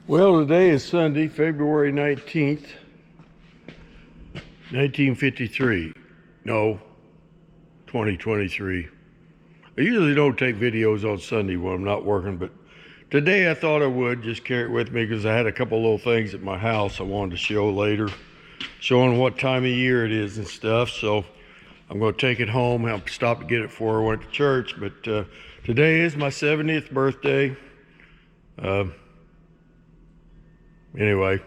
Well, today is Sunday, February 19th, 1953. No, 2023. I usually don't take videos on Sunday when I'm not working, but today I thought I would just carry it with me because I had a couple little things at my house I wanted to show later, showing what time of year it is and stuff. So I'm going to take it home. I'll stop to get it before I went to church, but today is my 70th birthday. Anyway,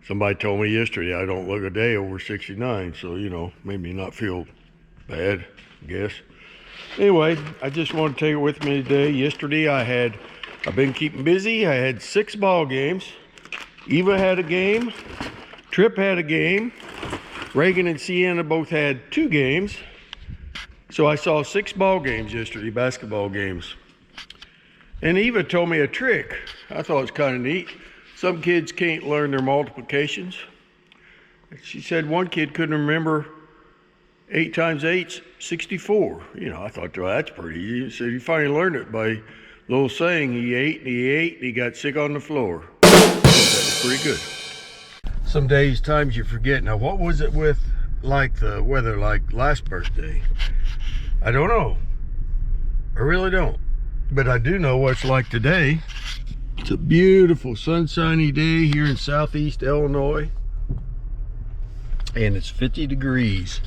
somebody told me yesterday I don't look a day over 69, so, you know, made me not feel bad, I guess. Anyway, I just want to take it with me today. Yesterday I've been keeping busy. I had 6 ball games. Eva had a game. Tripp had a game. Reagan and Sienna both had 2 games. So I saw 6 ball games yesterday, basketball games. And Eva told me a trick. I thought it was kind of neat. Some kids can't learn their multiplications. She said one kid couldn't remember 8 times 8's 64. You know, I thought, well, that's pretty easy. So he finally learned it by a little saying, he ate and he ate and he got sick on the floor. That was pretty good. Some days, times you forget. Now, what was it with like the weather like last birthday? I don't know. I really don't. But I do know what it's like today. It's a beautiful sunshiny day here in southeast Illinois, and it's 50 degrees,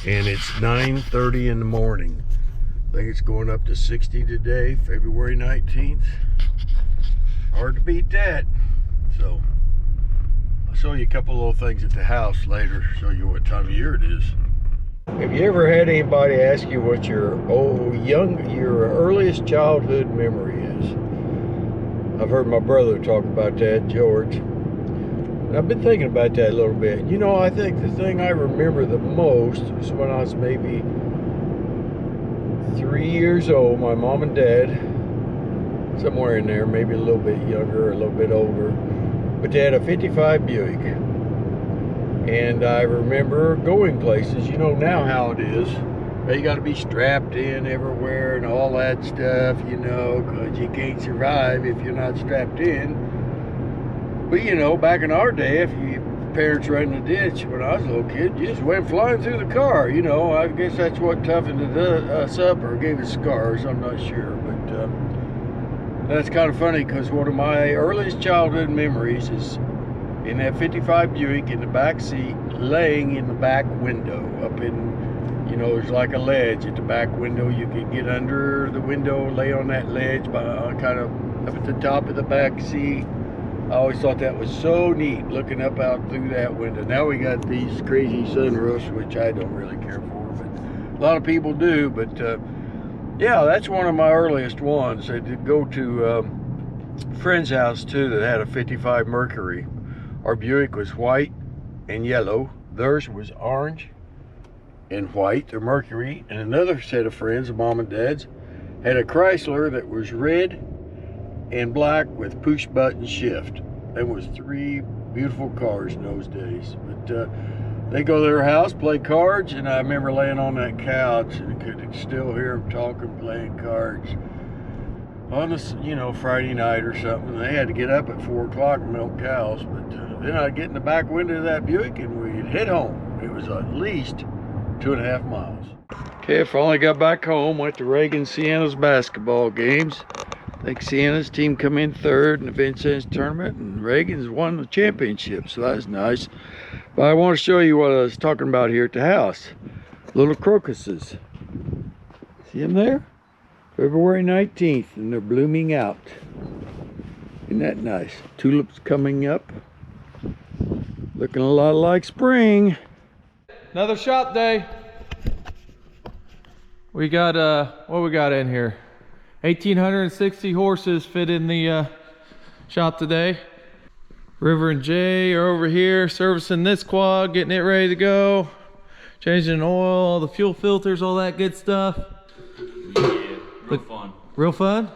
and it's 9:30 in the morning. I think it's going up to 60 today, February 19th. Hard to beat that. So I'll show you a couple little things at the house later, show you what time of year it is. Have you ever had anybody ask you what your earliest childhood memory is? I've heard my brother talk about that, George. And I've been thinking about that a little bit. You know, I think the thing I remember the most was when I was maybe 3 years old. My mom and dad, somewhere in there, maybe a little bit younger or a little bit older, but they had a 55 Buick. And I remember going places. You know now how it is. You got to be strapped in everywhere and all that stuff, you know, because you can't survive if you're not strapped in. But, you know, back in our day, if your parents were in the ditch when I was a little kid, you just went flying through the car, you know. I guess that's what toughened us up or gave us scars, I'm not sure. But that's kind of funny because one of my earliest childhood memories is in that 55 Buick in the back seat, laying in the back window up in, you know, there's like a ledge at the back window. You could get under the window, lay on that ledge, kind of up at the top of the back seat. I always thought that was so neat, looking up out through that window. Now we got these crazy sunroofs, which I don't really care for, but a lot of people do. But yeah, that's one of my earliest ones. I did go to a friend's house too that had a 55 Mercury. Our Buick was white and yellow. Theirs was orange and white, the Mercury. And another set of friends, mom and dad's, had a Chrysler that was red and black with push button shift. There was 3 beautiful cars in those days. But they go to their house, play cards, and I remember laying on that couch and could still hear them talking, playing cards on a, you know, Friday night or something. They had to get up at 4 o'clock and milk cows. But then I'd get in the back window of that Buick and we'd head home. It was at least 2.5 miles. Okay, I finally got back home, went to Reagan Sienna's basketball games. I think Sienna's team come in 3rd in the Vincennes tournament, and Reagan's won the championship, so that's nice. But I want to show you what I was talking about here at the house. Little crocuses. See them there? February 19th, and they're blooming out. Isn't that nice? Tulips coming up. Looking a lot like spring. Another shop day. We got what we got in here? 1,860 horses fit in the shop today. River and Jay are over here servicing this quad, getting it ready to go, changing oil, all the fuel filters, all that good stuff. Yeah, real fun. Real fun?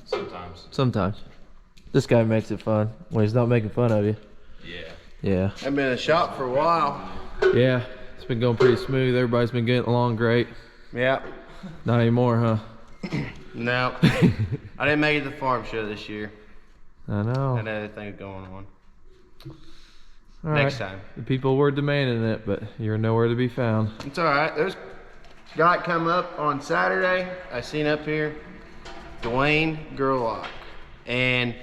Sometimes. Sometimes. This guy makes it fun when he's not making fun of you. Yeah. Yeah. I've been in the shop for a while. Yeah, it's been going pretty smooth. Everybody's been getting along great. Yeah. Not anymore, huh? No. I didn't make it to the farm show this year. I know. Another thing going on. All Next right. time. The people were demanding it, but you're nowhere to be found. It's all right. There's a guy come up on Saturday. I seen up here, Dwayne Gerlach, and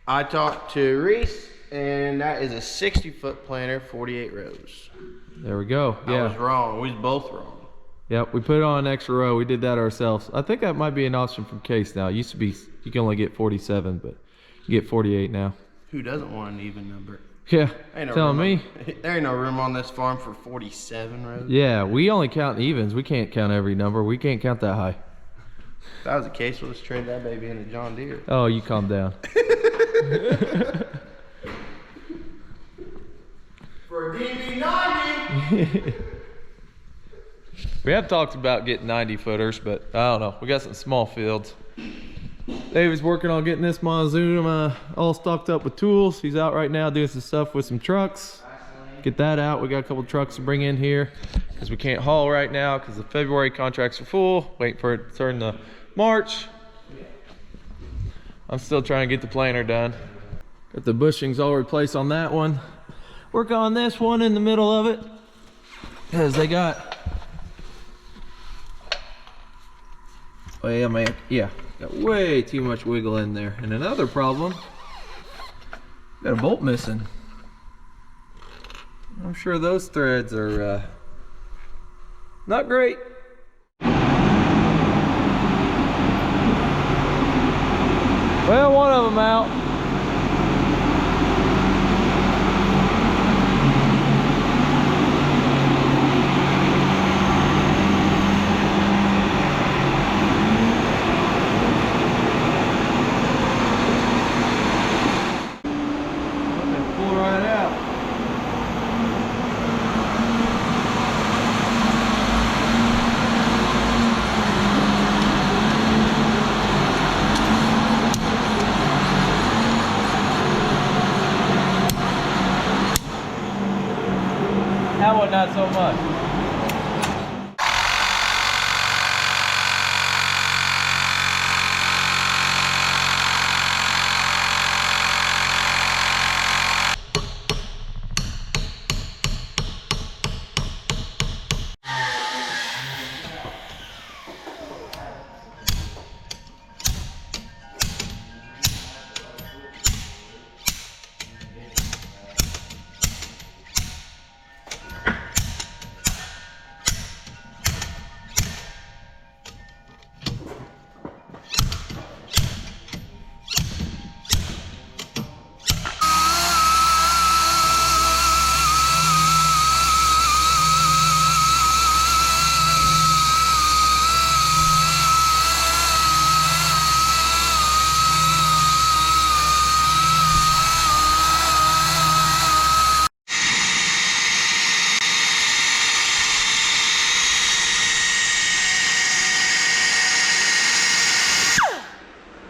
I talked to Reese, and that is a 60-foot planter, 48 rows. There we go. I Yeah. was wrong. We was both wrong. Yep. We put it on an extra row. We did that ourselves. I think that might be an option from Case now. It used to be you can only get 47, but you get 48 now. Who doesn't want an even number? Yeah. Ain't no Telling room me. There ain't no room on this farm for 47 rows. Yeah. We only count evens. We can't count every number. We can't count that high. If that was the case, we'll just trade that baby in a John Deere. Oh, you calm down. For a DB90! We have talked about getting 90 footers, but I don't know. We got some small fields. David's working on getting this monsoon all stocked up with tools. He's out right now doing some stuff with some trucks. Get that out. We got a couple trucks to bring in here because we can't haul right now because the February contracts are full. Waiting for it to turn to March. I'm still trying to get the planter done. Got the bushings all replaced on that one. Work on this one in the middle of it because they got, oh yeah, man, yeah, got way too much wiggle in there. And another problem, got a bolt missing. I'm sure those threads are not great. Well, one of them out. Pull right out. That one not so much.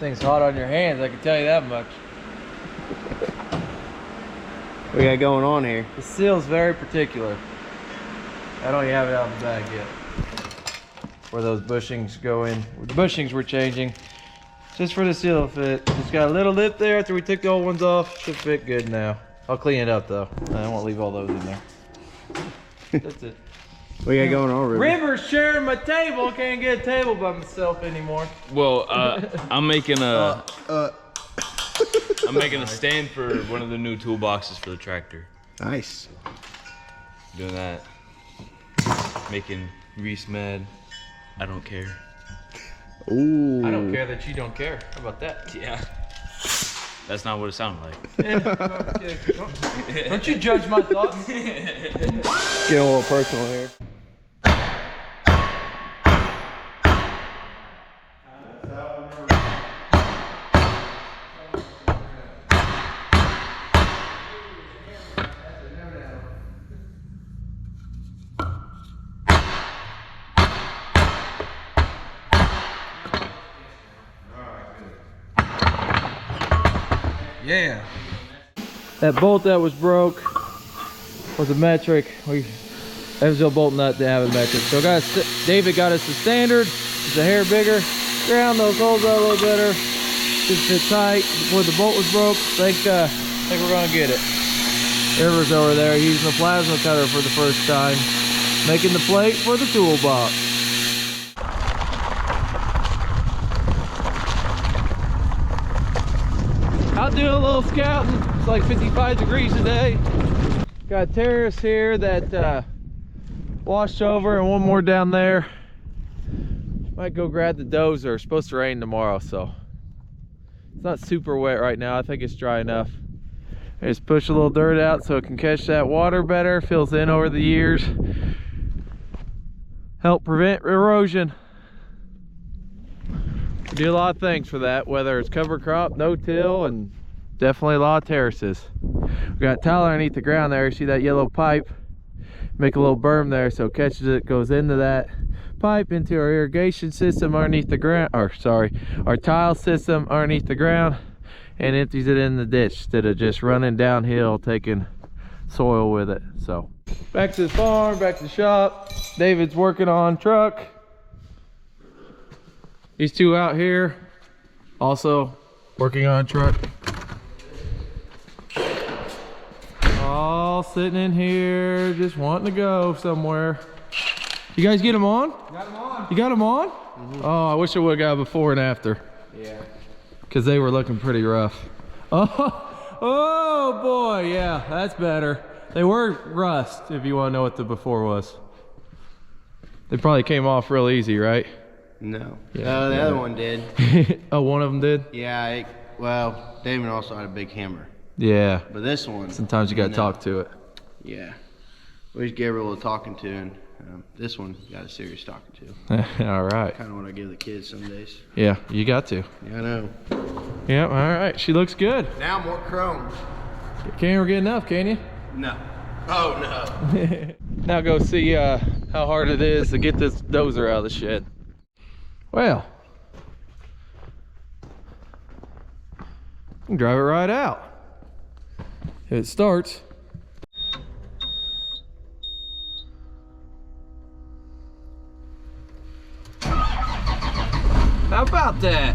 Thing's hot on your hands, I can tell you that much. What we got going on here? The seal's very particular. I don't even have it out of the bag yet. Where those bushings go in. The bushings we're changing. Just for the seal to fit. It's got a little lip there after we took the old ones off. Should fit good now. I'll clean it up though. I won't leave all those in there. That's it. What you got going on, River? River's sharing my table. I can't get a table by myself anymore. Well, I'm making a I'm making a stand for one of the new toolboxes for the tractor. Nice. Doing that. Making Reese mad. I don't care. Ooh. I don't care that you don't care. How about that? Yeah. That's not what it sounded like. Don't you judge my thoughts. Get a little personal here. Yeah. That bolt that was broke was a metric. That was a bolt nut to have a metric. So David got us the standard. It's a hair bigger. Ground those holes out a little better. Just fit tight before the bolt was broke. I think we're gonna get it. Ivers over there using the plasma cutter for the first time, making the plate for the toolbox. Out doing a little scouting. It's like 55 degrees today. Got a terrace here that washed over and one more down there. Might go grab the dozer. It's supposed to rain tomorrow, so it's not super wet right now. I think it's dry enough. I just push a little dirt out so it can catch that water better, fills in over the years, help prevent erosion. We do a lot of things for that, whether it's cover crop, no-till, and definitely a lot of terraces. We got tile underneath the ground there. You see that yellow pipe? Make a little berm there so it catches it, goes into that pipe, into our irrigation system underneath the ground, or sorry, our tile system underneath the ground, and empties it in the ditch instead of just running downhill taking soil with it. So back to the farm, back to the shop. David's working on truck. These two out here also working on truck. All sitting in here just wanting to go somewhere. You guys get them on? Got them on. You got them on? Mm-hmm. Oh, I wish I would have got before and after. Yeah. Because they were looking pretty rough. Oh boy, yeah, that's better. They were rust, if you want to know what the before was. They probably came off real easy, right? No. Yeah, the other one did. Oh, one of them did? Yeah, well, Damon also had a big hammer. Yeah. But this one... Sometimes you got to talk to it. Yeah. We just gave her a little talking to, and this one got a serious talking to. All right. Kind of what I give the kids some days. Yeah, you got to. Yeah, I know. Yeah, all right. She looks good. Now more chrome. Can't ever get enough, can you? No. Oh, no. Now go see how hard it is to get this dozer out of the shed. Well, you can drive it right out. If it starts. How about that?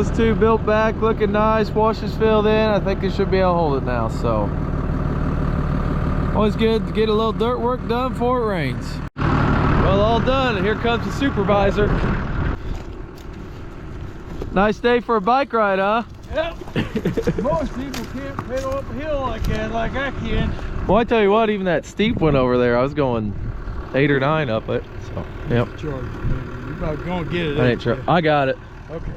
those two built back, looking nice, washers filled in. I think they should be able to hold it now, so. Always good to get a little dirt work done before it rains. Well, all done, and here comes the supervisor. Nice day for a bike ride, huh? Yep. Most people can't pedal up a hill like that, like I can. Well, I tell you what, even that steep one over there, I was going 8 or 9 up it, so, yep. Charge, you're about gonna get it. I ain't sure. I got it. Okay.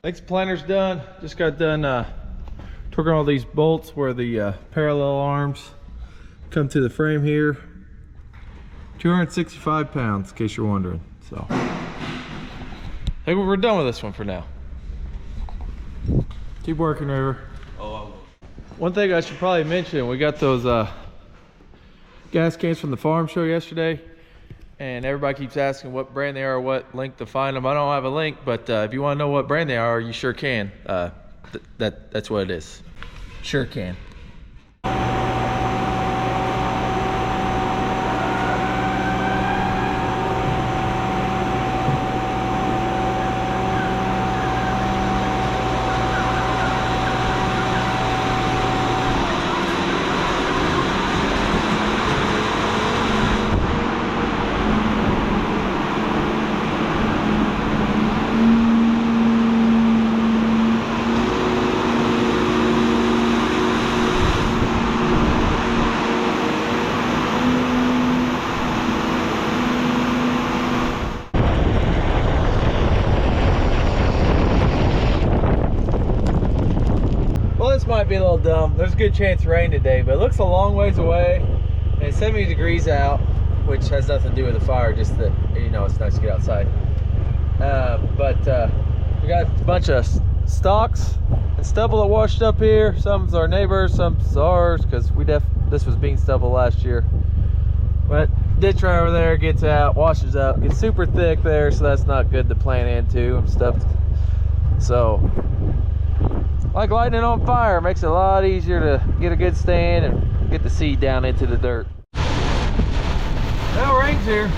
Next planter's done. Just got done torquing all these bolts where the parallel arms come to the frame here. 265 pounds, in case you're wondering. So, I think we're done with this one for now. Keep working, River. Oh, I will. One thing I should probably mention, we got those gas cans from the farm show yesterday, and everybody keeps asking what brand they are, what link to find them. I don't have a link, but if you want to know what brand they are, you sure can. That's what it is. Sure can. Might be a little dumb. There's a good chance of rain today, but it looks a long ways away, and it's 70 degrees out, which has nothing to do with the fire, just that, you know, it's nice to get outside. We got a bunch of stalks and stubble that washed up here. Some's our neighbors, some's ours, because this was bean stubble last year. But ditch right over there gets out, washes up, gets super thick there, so that's not good to plant into and stuff. So, like lighting it on fire, makes it a lot easier to get a good stand and get the seed down into the dirt. Well, rain's here.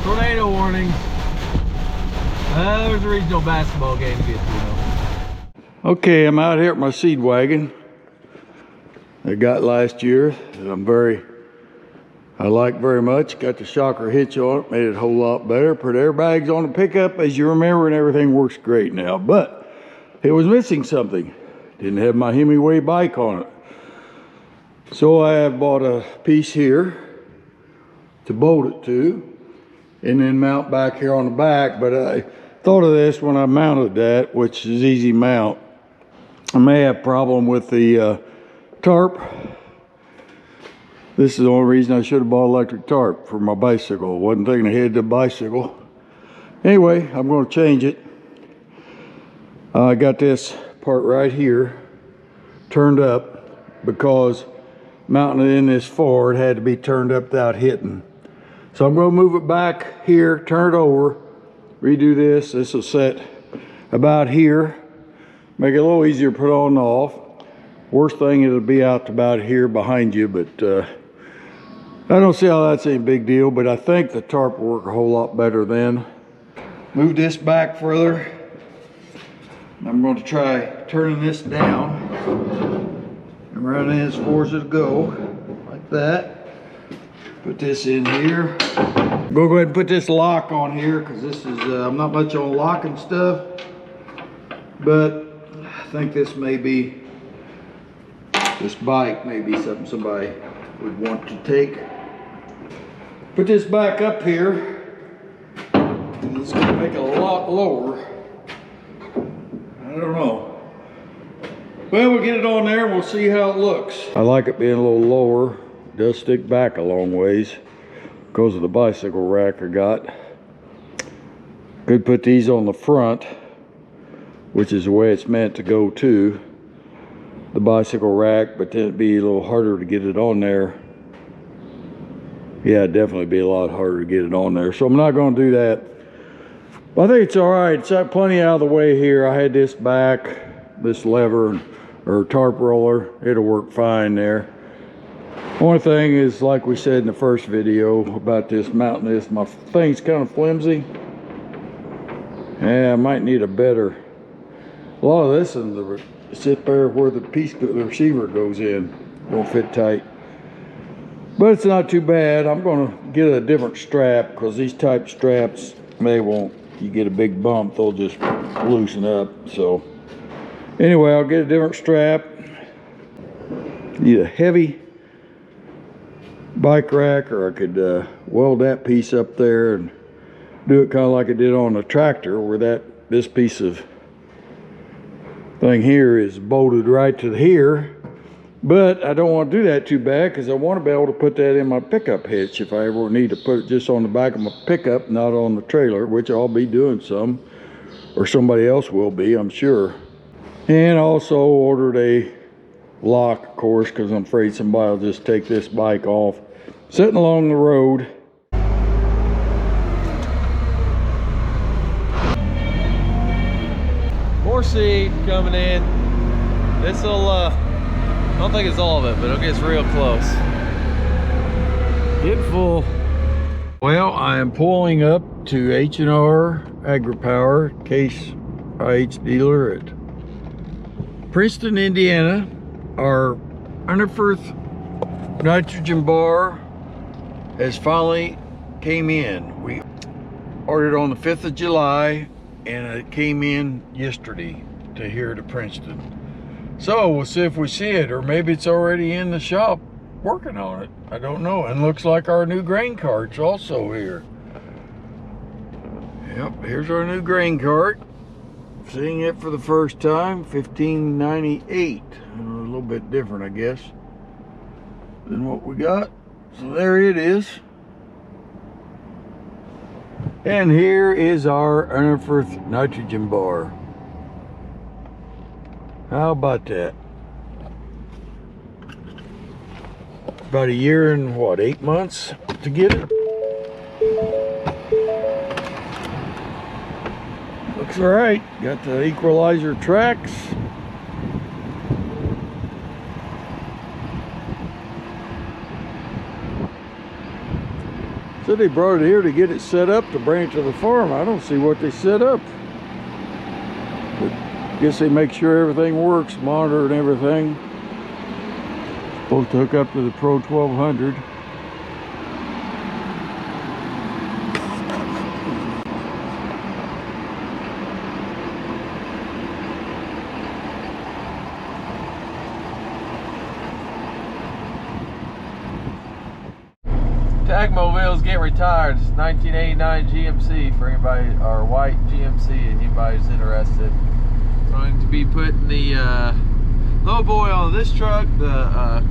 Tornado warning. There's a regional basketball game to get to though. Okay, I'm out here at my seed wagon I got last year that I like very much. Got the shocker hitch on it, made it a whole lot better. Put airbags on the pickup, as you remember, and everything works great now. But it was missing something. Didn't have my Hemingway bike on it. So I have bought a piece here to bolt it to, and then mount back here on the back. But I thought of this when I mounted that, which is easy mount. I may have a problem with the tarp. This is the only reason I should have bought electric tarp for my bicycle. Wasn't thinking ahead to the bicycle. Anyway, I'm going to change it. I got this part right here turned up because mounting it in this Ford had to be turned up without hitting. So I'm going to move it back here, turn it over, redo this. This will set about here, make it a little easier to put on and off. Worst thing, it'll be out about here behind you, but I don't see how that's any big deal, but I think the tarp will work a whole lot better then. Move this back further. I'm going to try turning this down and running as far as it'll go, like that. Put this in here. Go ahead and put this lock on here, because this is, I'm not much on locking stuff, but I think this bike may be something somebody would want to take. Put this back up here, and it's going to make it a lot lower. I don't know. Well, we'll get it on there and we'll see how it looks. I like it being a little lower. It does stick back a long ways because of the bicycle rack I got. Could put these on the front, which is the way it's meant to go to the bicycle rack, but then it'd be a little harder to get it on there. Yeah, it'd definitely be a lot harder to get it on there. So I'm not going to do that. I think it's all right. It's plenty out of the way here. I had this back, this lever or tarp roller. It'll work fine there. Only thing is, like we said in the first video about this mounting this, my thing's kind of flimsy. Yeah, I might need a better. A lot of this in the sit there where the receiver goes in won't fit tight. But it's not too bad. I'm gonna get a different strap because these type straps, they won't. You get a big bump, they'll just loosen up. So anyway, I'll get a different strap. Need a heavy bike rack, or I could weld that piece up there and do it kind of like I did on the tractor, where this piece of thing here is bolted right to here. But I don't want to do that too bad, because I want to be able to put that in my pickup hitch if I ever need to put it just on the back of my pickup, not on the trailer, which I'll be doing some, or somebody else will be, I'm sure. And also ordered a lock, of course, because I'm afraid somebody will just take this bike off sitting along the road. More seed coming in. This'll I don't think it's all of it, but it gets real close. Getting full. Well, I am pulling up to H&R Agri-Power, Case IH dealer at Princeton, Indiana. Our Underfirth nitrogen bar has finally came in. We ordered on the 5th of July and it came in yesterday to here to Princeton. So we'll see if we see it, or maybe it's already in the shop working on it. I don't know. And looks like our new grain cart's also here. Yep, here's our new grain cart. Seeing it for the first time, $15.98. A little bit different, I guess, than what we got. So there it is. And here is our Underfirth nitrogen bar. How about that? About a year and what, 8 months to get it? Looks all right. Got the equalizer tracks. So they brought it here to get it set up to bring it to the farm. I don't see what they set up. But I guess they make sure everything works, monitor and everything. Supposed to hook up to the Pro 1200. Tagmobiles get retired. It's 1989 GMC for anybody, or white GMC, and anybody who's interested. Going to be putting the low boy on this truck, the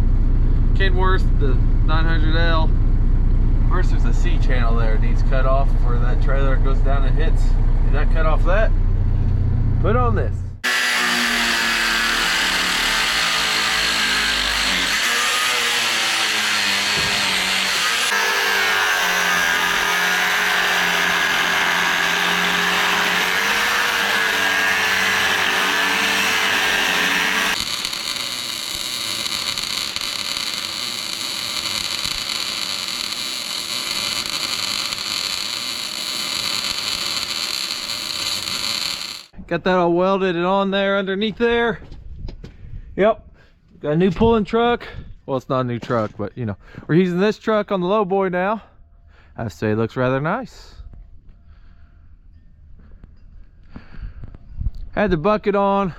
Kenworth, the 900L. First, there's a C channel there. It needs cut off for that trailer. It goes down and hits. Did that cut off that? Put on this. Got that all welded and on there underneath there. Yep. Got a new pulling truck. Well, it's not a new truck, but you know, we're using this truck on the low boy now. I have to say it looks rather nice. Had the bucket on.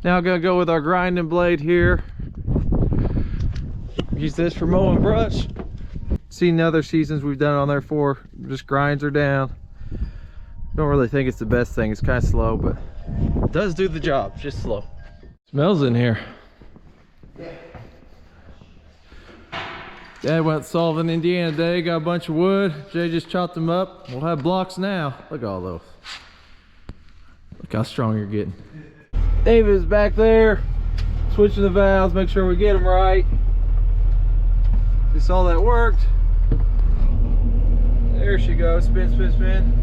Now gonna go with our grinding blade here. Use this for mowing brush. Seen other seasons we've done it on there for. Just grinds her down. Don't really think it's the best thing. It's kind of slow, but it does do the job. Just slow. Smells in here. Dad went solving Indiana today. Got a bunch of wood. Jay just chopped them up. We'll have blocks now. Look at all those. Look how strong you're getting. David's back there switching the valves. Make sure we get them right. Just all that worked. There she goes. Spin, spin, spin.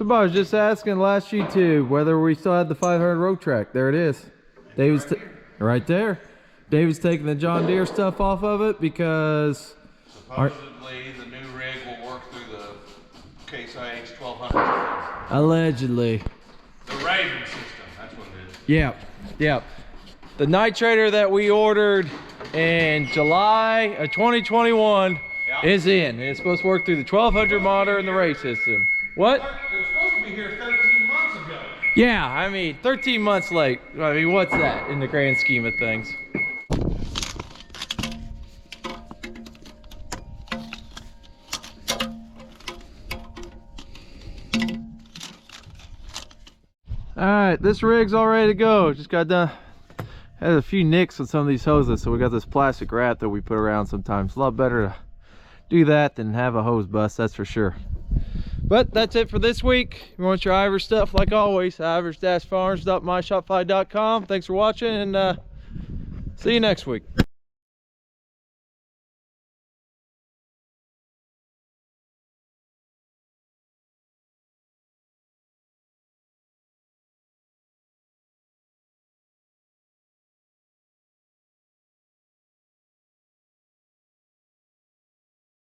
Somebody was just asking last YouTube whether we still had the 500 road track. There it is. David's right there. David's taking the John Deere stuff off of it because Supposedly the new rig will work through the Case IH 1200. allegedly. The Raven system, that's what it is. Yep. The nitrator that we ordered in July of 2021 is in. It's supposed to work through the 1200 motor and the race system. What? It was supposed to be here 13 months ago. Yeah, I mean, 13 months late. I mean, what's that in the grand scheme of things? All right, this rig's all ready to go. Just got done. Had a few nicks on some of these hoses, so we got this plastic wrap that we put around sometimes. A lot better to do that than have a hose bust, that's for sure. But that's it for this week. If you want your Ivers stuff, like always, ivers-farms.myshopify.com. Thanks for watching, and see you next week.